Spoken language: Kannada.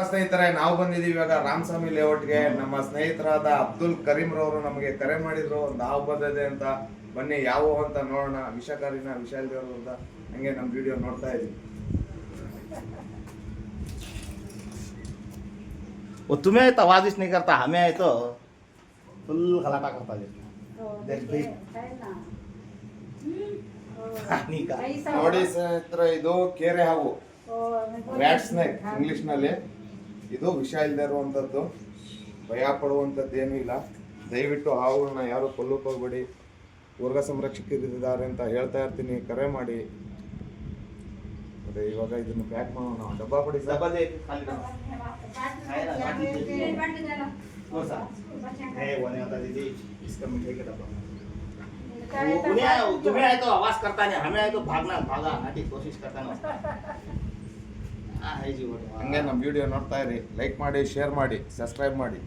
ಸ್ನೇಹಿತರೆ, ನಾವು ಬಂದಿದ್ದೀವಿ ಇವಾಗ ರಾಮಸ್ವಾಮಿ ಲೇಔಟ್ಗೆ. ನಮ್ಮ ಸ್ನೇಹಿತರಾದ ಅಬ್ದುಲ್ ಕರೀಂ ರವರು ನಮಗೆ ಕರೆ ಮಾಡಿದ್ರು, ಒಂದು ಹಾವು ಬಂದಿದೆ ಅಂತ. ಬನ್ನಿ ಯಾವ ಅಂತ ನೋಡೋಣ. ವಿಷಕಾರಿನ ವಿಷ ಇಲ್ದಿರೋದು ಅಂತ ಹಂಗೆ ನಮ್ಮ ವಿಡಿಯೋ ನೋಡ್ತಾ ಇದೀವಿ. वो तुम्हें तो आवाज नहीं करता, हमें है तो फुल खलाटा करता है। देख भाई पानी का ನೋಡಿ ಸ್ನೇಹಿತರೆ, ಇದು ಕೇರೆ ಹಾವು, ರ್ಯಾಟ್ ಸ್ನೇಕ್ ಇಂಗ್ಲಿಷ್ ನಲ್ಲಿ. ಇದು ವಿಷ ಇಲ್ಲದೆ ಇರುವಂತದ್ದು, ಭಯ ಪಡುವಂಥದ್ದು ಏನೂ ಇಲ್ಲ. ದಯವಿಟ್ಟು ಹಾವುಗಳನ್ನ ಯಾರು ಕೊಲ್ಲಕ್ಕೆ ಹೋಗ್ಬೇಡಿ. ವರ್ಗ ಸಂರಕ್ಷಕರಿದ್ದಾರೆ ಅಂತ ಹೇಳ್ತಾ ಇರ್ತೀನಿ, ಕರೆ ಮಾಡಿ. ಅದೇ ಇವಾಗ ಇದನ್ನು ಪ್ಯಾಕ್ ಮಾಡೋಣ. ಡಬ್ಬ ಕೊಡಿ ಸರ್. डब्बा दे खाली का है ना, वो सा है वो नहीं होता दीदी, इसका मिठाई का डब्बा। तुम्हें है तो आवाज करता नहीं, हमें है तो भागना भागा हटी कोशिश करता ना। हां है जी वो ಹಂಗೆ ನಮ್ಮ ವಿಡಿಯೋ ನೋಡ್ತಾ ಇರಿ. ಲೈಕ್ ಮಾಡಿ, ಶೇರ್ ಮಾಡಿ, ಸಬ್ಸ್ಕ್ರೈಬ್ ಮಾಡಿ.